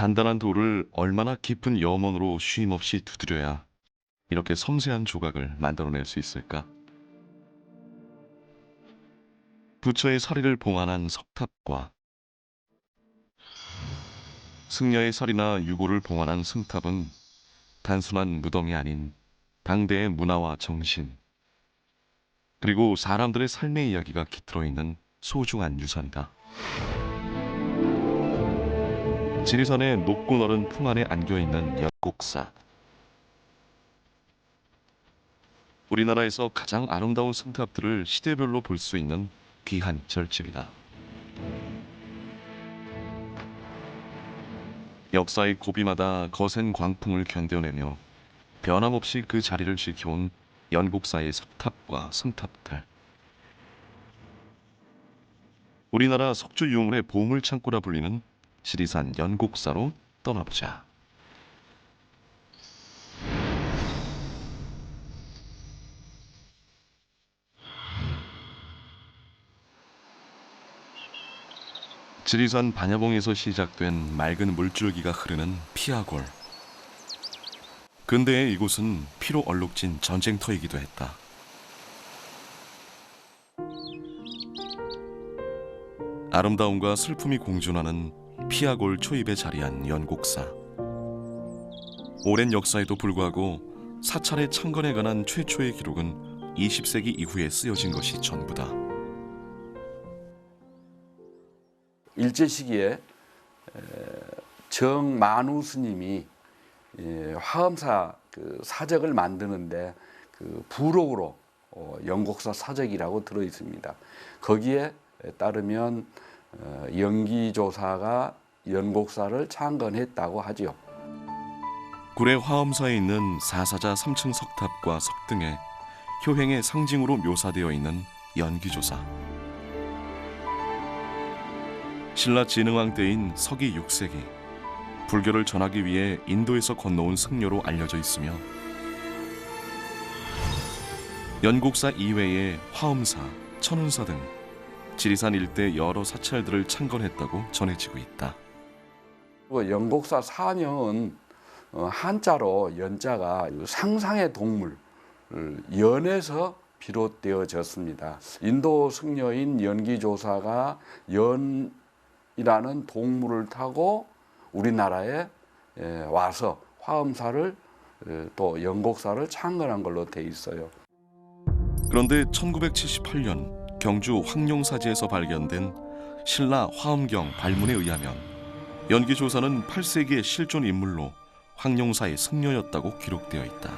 단단한 돌을 얼마나 깊은 염원으로 쉼없이 두드려야 이렇게 섬세한 조각을 만들어낼 수 있을까? 부처의 서리를 봉안한 석탑과 승려의 서리나 유고를 봉안한 승탑은 단순한 무덤이 아닌 당대의 문화와 정신, 그리고 사람들의 삶의 이야기가 깃들어 있는 소중한 유산이다. 지리산의 높고 넓은 풍안에 안겨있는 연곡사. 우리나라에서 가장 아름다운 승탑들을 시대별로 볼 수 있는 귀한 절집이다. 역사의 고비마다 거센 광풍을 견뎌내며 변함없이 그 자리를 지켜온 연곡사의 석탑과 승탑들. 우리나라 석주 유물의 보물창고라 불리는 지리산 연곡사로 떠나보자. 지리산 반야봉에서 시작된 맑은 물줄기가 흐르는 피아골. 근대의 이곳은 피로 얼룩진 전쟁터이기도 했다. 아름다움과 슬픔이 공존하는 피아골 초입에 자리한 연곡사. 오랜 역사에도 불구하고 사찰의 창건에 관한 최초의 기록은 20세기 이후에 쓰여진 것이 전부다. 일제 시기에 정만우 스님이 화엄사 사적을 만드는데 부록으로 연곡사 사적이라고 들어 있습니다. 거기에 따르면 연기조사가 연곡사를 창건했다고 하지요. 구례 화엄사에 있는 사사자 3층 석탑과 석등에 효행의 상징으로 묘사되어 있는 연기조사. 신라 진흥왕 때인 서기 6세기 불교를 전하기 위해 인도에서 건너온 승려로 알려져 있으며 연곡사 이외에 화엄사, 천운사 등 지리산 일대 여러 사찰들을 창건했다고 전해지고 있다. 연곡사 사명은 한자로 연자가 상상의 동물, 연에서 비롯되어졌습니다. 인도 승려인 연기조사가 연이라는 동물을 타고 우리나라에 와서 화엄사를 또 연곡사를 창건한 걸로 돼 있어요. 그런데 1978년 경주 황룡사지에서 발견된 신라 화엄경 발문에 의하면 연기조사는 8세기의 실존 인물로 황룡사의 승려였다고 기록되어 있다.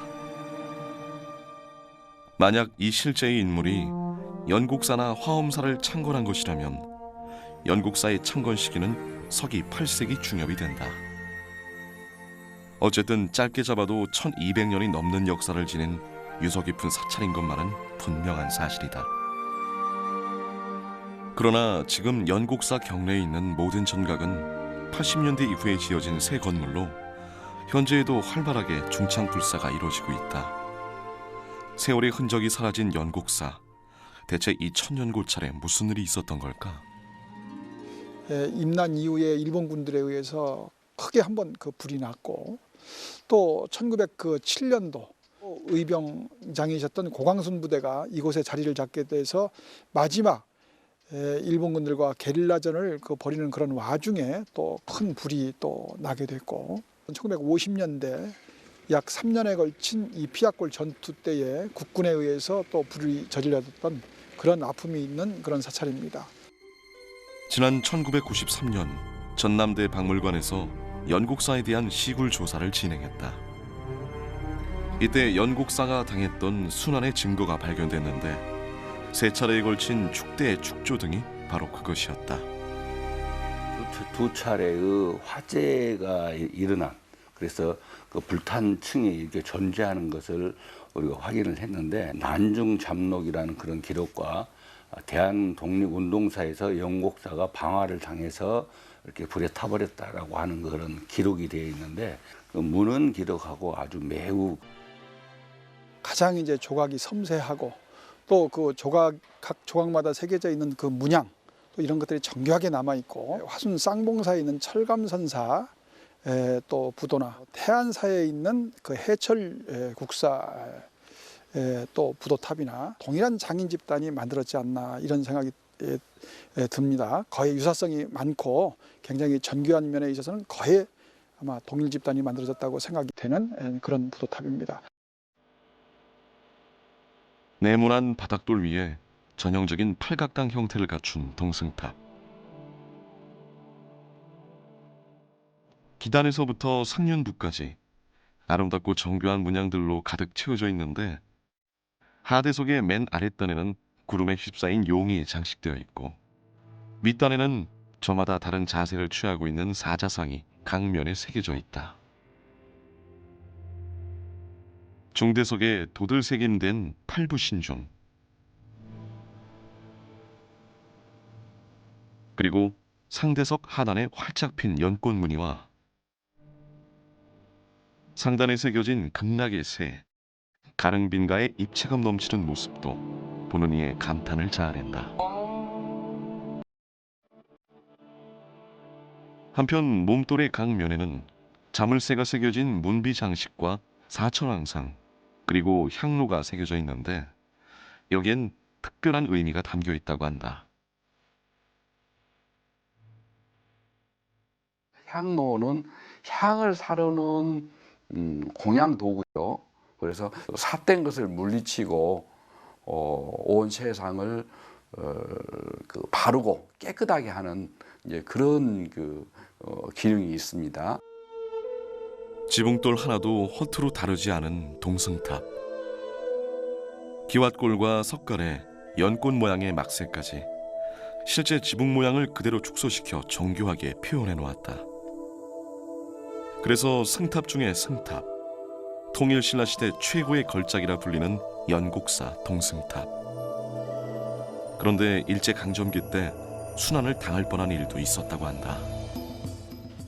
만약 이 실제의 인물이 연곡사나 화엄사를 창건한 것이라면 연곡사의 창건 시기는 서기 8세기 중엽이 된다. 어쨌든 짧게 잡아도 1200년이 넘는 역사를 지닌 유서 깊은 사찰인 것만은 분명한 사실이다. 그러나 지금 연곡사 경내에 있는 모든 전각은 80년대 이후에 지어진 새 건물로 현재에도 활발하게 중창불사가 이루어지고 있다. 세월의 흔적이 사라진 연곡사, 대체 이 천년고찰에 무슨 일이 있었던 걸까? 임난 이후에 일본군들에 의해서 크게 한번 불이 났고, 또 1907년도 의병장이셨던 고광순 부대가 이곳에 자리를 잡게 돼서 마지막 일본군들과 게릴라전을 벌이는 그런 와중에 또 큰 불이 또 나게 됐고, 1950년대 약 3년에 걸친 이 피아골 전투 때에 국군에 의해서 또 불이 저질러졌던 그런 아픔이 있는 그런 사찰입니다. 지난 1993년 전남대 박물관에서 연곡사에 대한 시굴 조사를 진행했다. 이때 연곡사가 당했던 순환의 증거가 발견됐는데 세 차례에 걸친 축대, 축조 등이 바로 그것이었다. 두 차례의 화재가 일어난, 그래서 그 불탄 층이 이렇게 존재하는 것을 우리가 확인을 했는데, 난중 잠록이라는 그런 기록과 대한독립운동사에서 연곡사가 방화를 당해서 이렇게 불에 타버렸다라고 하는 그런 기록이 되어 있는데, 그 문헌 기록하고 아주 매우 가장 이제 조각이 섬세하고 또 각 조각마다 새겨져 있는 그 문양, 또 이런 것들이 정교하게 남아 있고, 화순 쌍봉사에 있는 철감선사 또 부도나 태안사에 있는 그 해철 국사 또 부도탑이나 동일한 장인 집단이 만들었지 않나 이런 생각이 듭니다. 거의 유사성이 많고 굉장히 정교한 면에 있어서는 거의 아마 동일 집단이 만들어졌다고 생각이 되는 그런 부도탑입니다. 네모난 바닥돌 위에 전형적인 팔각당 형태를 갖춘 동승탑. 기단에서부터 상륜부까지 아름답고 정교한 문양들로 가득 채워져 있는데 하대석의 맨 아랫단에는 구름에 휩싸인 용이 장식되어 있고 윗단에는 저마다 다른 자세를 취하고 있는 사자상이 강면에 새겨져 있다. 중대석에 도들새김된 팔부신중, 그리고 상대석 하단에 활짝 핀 연꽃무늬와 상단에 새겨진 극락의 새, 가릉빈가의 입체감 넘치는 모습도 보는 이의 감탄을 자아낸다. 한편 몸돌의 강면에는 자물쇠가 새겨진 문비 장식과 사천왕상 그리고 향로가 새겨져 있는데 여기엔 특별한 의미가 담겨 있다고 한다. 향로는 향을 사르는 공양 도구죠. 그래서 삿된 것을 물리치고 온 세상을 바르고 깨끗하게 하는 이제 그런 기능이 있습니다. 지붕돌 하나도 허투루 다르지 않은 동승탑. 기왓골과 석가래, 연꽃 모양의 막새까지 실제 지붕 모양을 그대로 축소시켜 정교하게 표현해 놓았다. 그래서 승탑 중의 승탑, 통일신라 시대 최고의 걸작이라 불리는 연곡사 동승탑. 그런데 일제강점기 때 순환을 당할 뻔한 일도 있었다고 한다.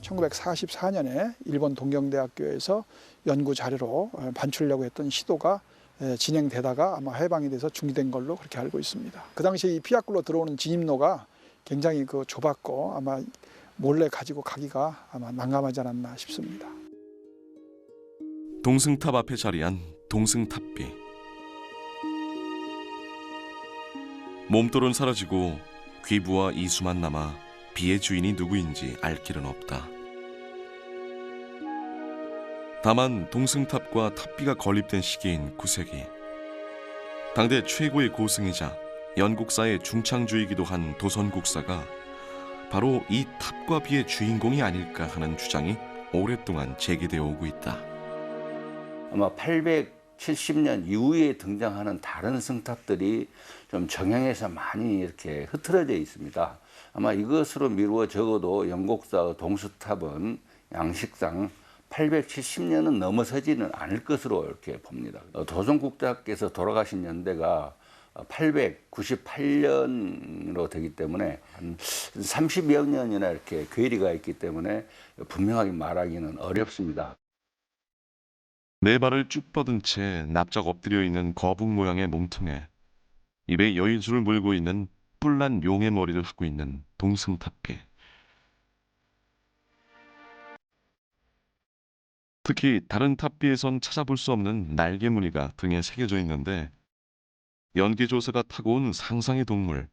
1944년에 일본 동경대학교에서 연구 자료로 반출하려고 했던 시도가 진행되다가 아마 해방이 돼서 중지된 걸로 그렇게 알고 있습니다. 그 당시 이 피아골로 들어오는 진입로가 굉장히 좁았고 아마 몰래 가지고 가기가 아마 난감하지 않았나 싶습니다. 동승탑 앞에 자리한 동승탑비. 몸돌은 사라지고 귀부와 이수만 남아 비의 주인이 누구인지 알 길은 없다. 다만 동승탑과 탑비가 건립된 시기인 9세기, 당대 최고의 고승이자 연곡사의 중창주이기도 한 도선국사가 바로 이 탑과 비의 주인공이 아닐까 하는 주장이 오랫동안 제기되어 오고 있다. 아마 870년 이후에 등장하는 다른 승탑들이 좀 정형에서 많이 이렇게 흐트러져 있습니다. 아마 이것으로 미루어 적어도 연곡사의 동수탑은 양식상 870년은 넘어서지는 않을 것으로 이렇게 봅니다. 도선국사께서 돌아가신 연대가 898년으로 되기 때문에 한 30여 년이나 이렇게 괴리가 있기 때문에 분명하게 말하기는 어렵습니다. 네 발을 쭉 뻗은 채 납작 엎드려 있는 거북 모양의 몸통에 입에 여인수를 물고 있는 뿔난 용의 머리를 하고 있는 동승탑비. 특히 다른 탑비에선 찾아볼 수 없는 날개 무늬가 등에 새겨져 있는데 연기조사가 타고 온 상상의 동물,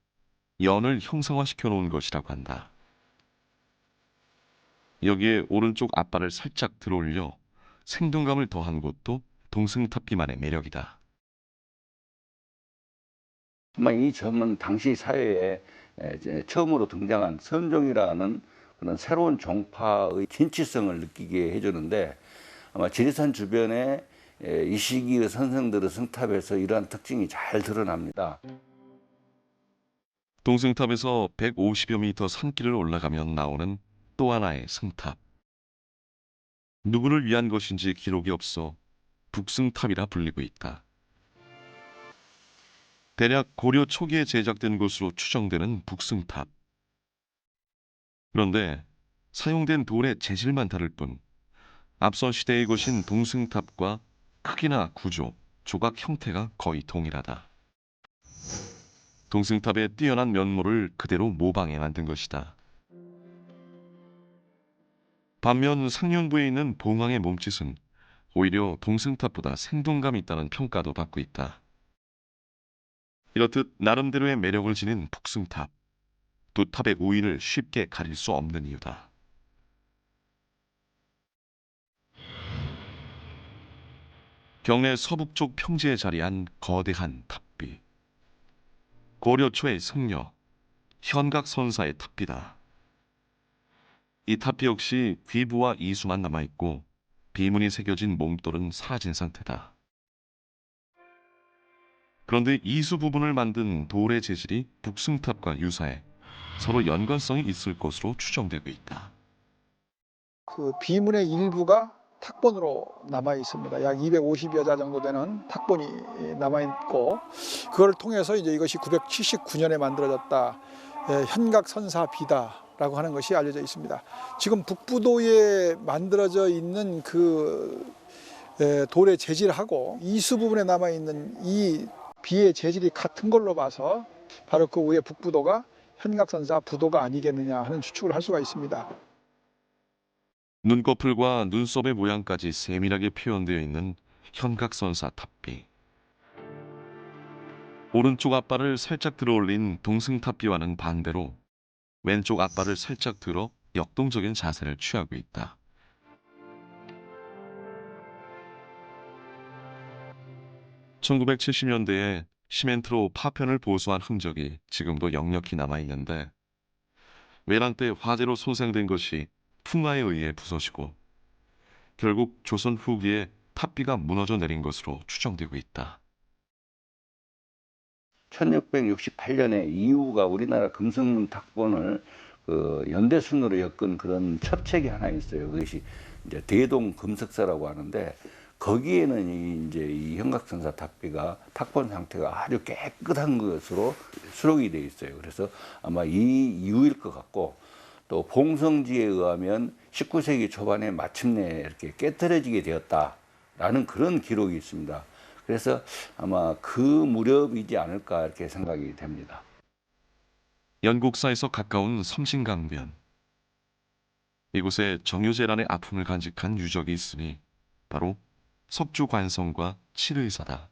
연을 형상화시켜 놓은 것이라고 한다. 여기에 오른쪽 앞발을 살짝 들어올려 생동감을 더한 것도 동승탑비만의 매력이다. 아마 이 점은 당시 사회에 이제 처음으로 등장한 선종이라는 그런 새로운 종파의 진취성을 느끼게 해주는데 아마 지리산 주변에 이 시기의 선생들의 승탑에서 이러한 특징이 잘 드러납니다. 동승탑에서 150여 미터 산길을 올라가면 나오는 또 하나의 승탑. 누구를 위한 것인지 기록이 없어 북승탑이라 불리고 있다. 대략 고려 초기에 제작된 것으로 추정되는 북승탑. 그런데 사용된 돌의 재질만 다를 뿐 앞선 시대의 것인 동승탑과 크기나 구조, 조각 형태가 거의 동일하다. 동승탑의 뛰어난 면모를 그대로 모방해 만든 것이다. 반면 상륜부에 있는 봉황의 몸짓은 오히려 동승탑보다 생동감이 있다는 평가도 받고 있다. 이렇듯 나름대로의 매력을 지닌 북승탑. 두 탑의 우위를 쉽게 가릴 수 없는 이유다. 경내 서북쪽 평지에 자리한 거대한 탑비. 고려 초의 승려, 현각선사의 탑비다. 이 탑비 역시 귀부와 이수만 남아있고 비문이 새겨진 몽돌은 사라진 상태다. 그런데 이수 부분을 만든 돌의 재질이 북승탑과 유사해 서로 연관성이 있을 것으로 추정되고 있다. 그 비문의 일부가 탁본으로 남아 있습니다. 약 250여 자 정도 되는 탁본이 남아 있고, 그걸 통해서 이제 이것이 979년에 만들어졌다. 현각선사 비다라고 하는 것이 알려져 있습니다. 지금 북부도에 만들어져 있는 그 돌의 재질하고 이수 부분에 남아 있는 이 비의 재질이 같은 걸로 봐서 바로 그 위에 북부도가 현각선사 부도가 아니겠느냐 하는 추측을 할 수가 있습니다. 눈꺼풀과 눈썹의 모양까지 세밀하게 표현되어 있는 현각선사 탑비. 오른쪽 앞발을 살짝 들어 올린 동승탑비와는 반대로 왼쪽 앞발을 살짝 들어 역동적인 자세를 취하고 있다. (1970년대에) 시멘트로 파편을 보수한 흔적이 지금도 역력히 남아있는데, 외란 때 화재로 손상된 것이 풍화에 의해 부서지고 결국 조선 후기에 탑비가 무너져 내린 것으로 추정되고 있다. 1668년에 이후가 우리나라 금성 탁본을 그 연대순으로 엮은 그런 첩책이 하나 있어요. 그것이 이제 대동 금석사라고 하는데, 거기에는 이제 이 현각선사 탑비가 탁본 상태가 아주 깨끗한 것으로 수록이 되어 있어요. 그래서 아마 이 이유일 것 같고, 또 봉성지에 의하면 19세기 초반에 마침내 이렇게 깨트려지게 되었다라는 그런 기록이 있습니다. 그래서 아마 그 무렵이지 않을까 이렇게 생각이 됩니다. 연곡사에서 가까운 섬신강변. 이곳에 정유재란의 아픔을 간직한 유적이 있으니 바로 석주관성과 칠의사다.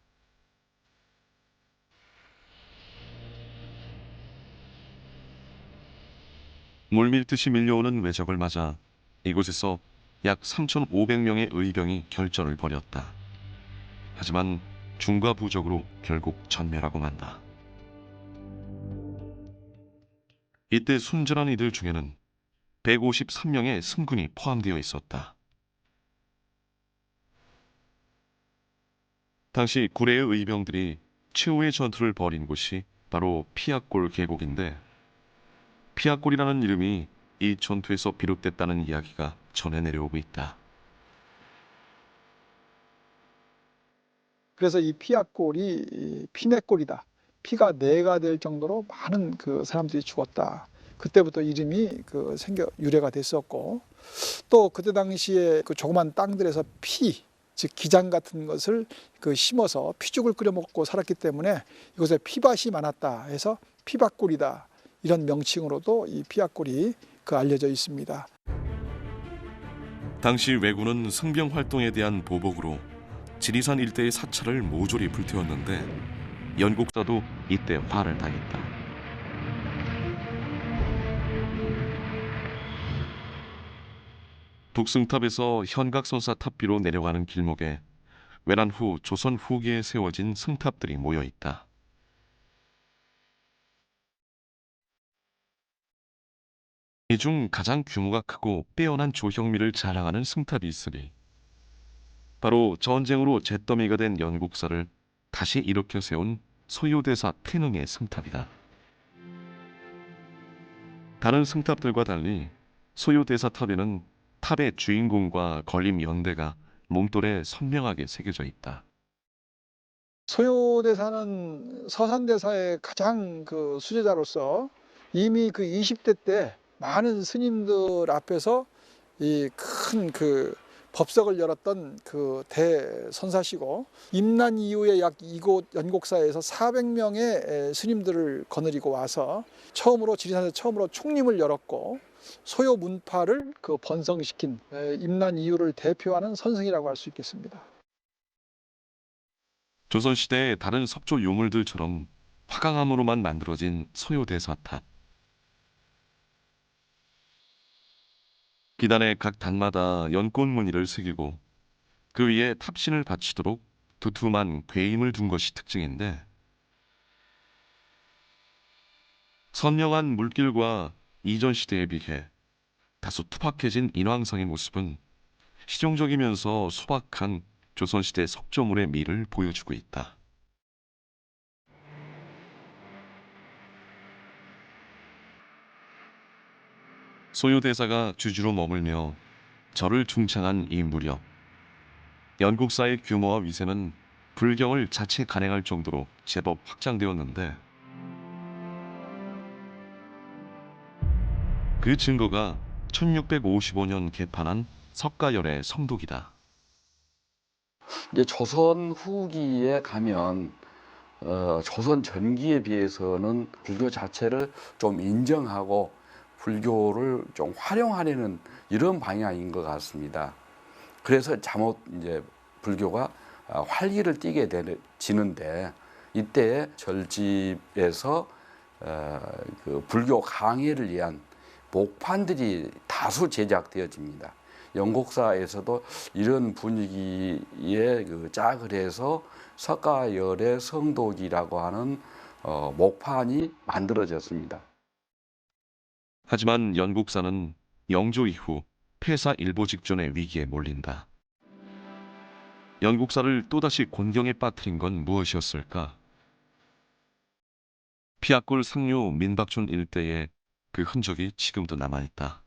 물밀듯이 밀려오는 외적을 맞아 이곳에서 약 3,500명의 의병이 결전을 벌였다. 하지만 중과 부적으로 결국 전멸하고 만다. 이때 순전한 이들 중에는 153명의 승군이 포함되어 있었다. 당시 구례의 의병들이 최후의 전투를 벌인 곳이 바로 피악골 계곡인데, 피악골이라는 이름이 이 전투에서 비롯됐다는 이야기가 전해 내려오고 있다. 그래서 이 피악골이 피내골이다. 피가 내가 될 정도로 많은 그 사람들이 죽었다. 그때부터 이름이 그 유래가 됐었고, 또 그때 당시에 그 조그만 땅들에서 피, 즉 기장 같은 것을 그 심어서 피죽을 끓여 먹고 살았기 때문에 이곳에 피밭이 많았다 해서 피밭골이다, 이런 명칭으로도 이 피악골이 그 알려져 있습니다. 당시 왜군은 승병 활동에 대한 보복으로 지리산 일대의 사찰을 모조리 불태웠는데, 연곡사도 이때 화를 당했다. 북승탑에서 현각선사 탑비로 내려가는 길목에 외란 후 조선 후기에 세워진 승탑들이 모여 있다. 이 중 가장 규모가 크고 빼어난 조형미를 자랑하는 승탑이 있으니 바로 전쟁으로 잿더미가 된 연곡사를 다시 일으켜 세운 소요대사 태능의 승탑이다. 다른 승탑들과 달리 소요대사 탑에는 탑의 주인공과 건림 연대가 몽돌에 선명하게 새겨져 있다. 소요대사는 서산대사의 가장 그 수제자로서 이미 그 20대 때 많은 스님들 앞에서 이 큰 그 법석을 열었던 그 대선사시고, 임난 이후에 약 이곳 연곡사에서 400명의 스님들을 거느리고 와서 처음으로 지리산에서 처음으로 총림을 열었고, 소요 문파를 그 번성시킨 임난 이유를 대표하는 선승이라고 할 수 있겠습니다. 조선시대의 다른 석조 유물들처럼 화강암으로만 만들어진 소요대사탑. 기단의 각 단마다 연꽃 무늬를 새기고 그 위에 탑신을 받치도록 두툼한 괴임을 둔 것이 특징인데, 선명한 물길과 이전 시대에 비해 다소 투박해진 인왕성의 모습은 실용적이면서 소박한 조선시대 석조물의 미를 보여주고 있다. 소요대사가 주주로 머물며 절을 중창한 이 무렵, 연국사의 규모와 위세는 불경을 자체 간행할 정도로 제법 확장되었는데, 그 증거가 1655년 개판한 석가열의 성독이다. 이제 조선 후기에 가면 조선 전기에 비해서는 불교 자체를 좀 인정하고 불교를 좀 활용하려는 이런 방향인 것 같습니다. 그래서 잠옷 이제 불교가 활기를 띠게 지는데, 이때 절집에서 그 불교 강해를 위한 목판들이 다수 제작되어집니다. 연곡사에서도 이런 분위기에 그 짝을 해서 석가열의 성독이라고 하는 목판이 만들어졌습니다. 하지만 연국사는 영조 이후 폐사 일보 직전의 위기에 몰린다. 연국사를 또다시 곤경에 빠뜨린 건 무엇이었을까? 피악골 상류 민박촌 일대에 그 흔적이 지금도 남아있다.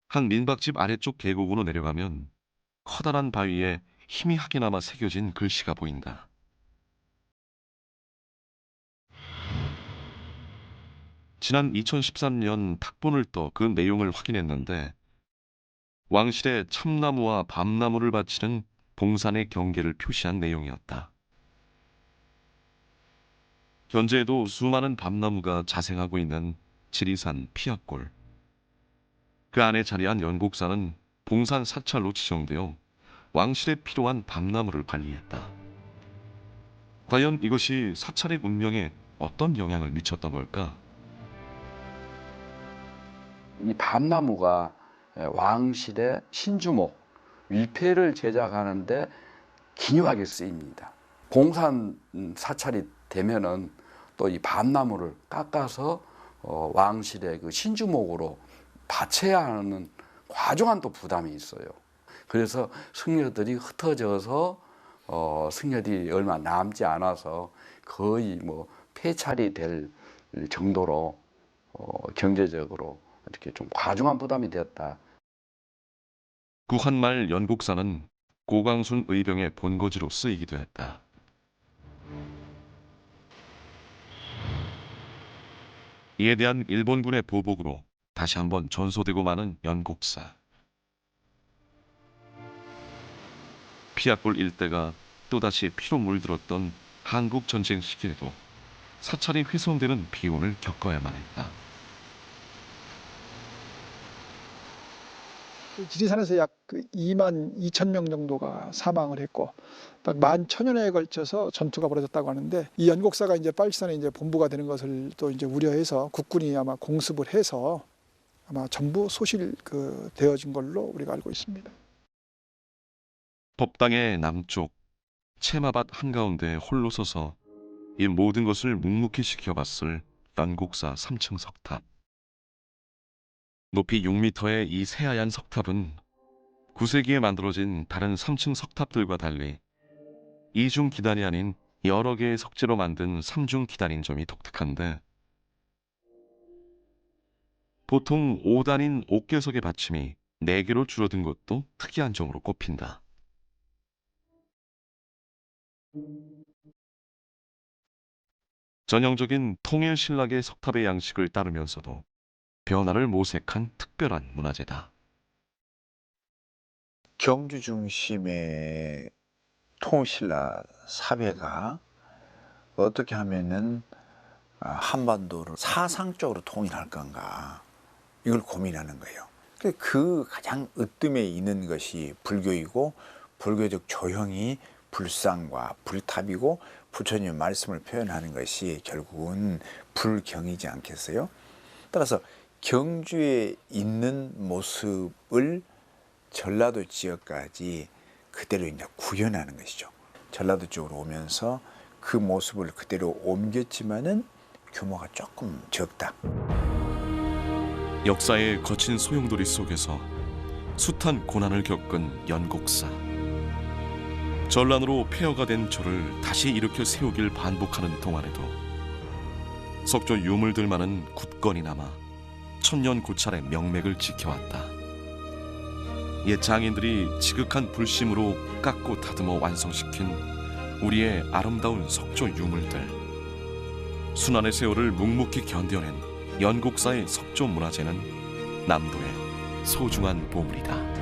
한 민박집 아래쪽 계곡으로 내려가면 커다란 바위에 희미하게나마 새겨진 글씨가 보인다. 지난 2013년 탁본을 떠 그 내용을 확인했는데, 왕실의 참나무와 밤나무를 바치는 봉산의 경계를 표시한 내용이었다. 현재에도 수많은 밤나무가 자생하고 있는 지리산 피악골. 그 안에 자리한 연곡사는 봉산 사찰로 지정되어 왕실에 필요한 밤나무를 관리했다. 과연 이것이 사찰의 운명에 어떤 영향을 미쳤던 걸까? 이 밤나무가 왕실의 신주목, 위패를 제작하는데 기묘하게 쓰입니다. 봉산 사찰이 되면은 또 이 밤나무를 깎아서 왕실의 그 신주목으로 바쳐야 하는 과중한 또 부담이 있어요. 그래서 승려들이 흩어져서 승려들이 얼마 남지 않아서 거의 뭐 폐찰이 될 정도로 경제적으로 이렇게 좀 과중한 부담이 되었다. 구한말 연곡사는 고광순 의병의 본거지로 쓰이기도 했다. 이에 대한 일본군의 보복으로 다시 한번 전소되고 마는 연곡사. 피악골 일대가 또다시 피로 물들었던 한국 전쟁 시기에도 사찰이 훼손되는 비운을 겪어야만 했다. 지리산에서 약 2만 2천 명 정도가 사망을 했고, 딱 11,000년에 걸쳐서 전투가 벌어졌다고 하는데, 이 연곡사가 이제 빨치산에 이제 본부가 되는 것을 또 이제 우려해서 국군이 아마 공습을 해서 아마 전부 소실 되어진 걸로 우리가 알고 있습니다. 법당의 남쪽 채마밭 한가운데 홀로 서서 이 모든 것을 묵묵히 지켜봤을 연곡사 3층 석탑. 높이 6m의 이 새하얀 석탑은 9세기에 만들어진 다른 3층 석탑들과 달리 이중 기단이 아닌 여러 개의 석재로 만든 3중 기단인 점이 독특한데, 보통 5단인 옥계석의 받침이 4개로 줄어든 것도 특이한 점으로 꼽힌다. 전형적인 통일신라계 석탑의 양식을 따르면서도 변화를 모색한 특별한 문화재다. 경주 중심의 통신라 사회가 어떻게 하면은 한반도를 사상적으로 통일할 건가, 이걸 고민하는 거예요. 그 가장 으뜸에 있는 것이 불교이고 불교적 조형이 불상과 불탑이고 부처님의 말씀을 표현하는 것이 결국은 불경이지 않겠어요? 따라서 경주에 있는 모습을 전라도 지역까지 그대로 이제 구현하는 것이죠. 전라도 쪽으로 오면서 그 모습을 그대로 옮겼지만은 규모가 조금 적다. 역사의 거친 소용돌이 속에서 숱한 고난을 겪은 연곡사. 전란으로 폐허가 된 절을 다시 일으켜 세우길 반복하는 동안에도 석조 유물들만은 굳건히 남아 천년 고찰의 명맥을 지켜왔다. 옛 장인들이 지극한 불심으로 깎고 다듬어 완성시킨 우리의 아름다운 석조 유물들. 순환의 세월을 묵묵히 견뎌낸 연곡사의 석조 문화재는 남도의 소중한 보물이다.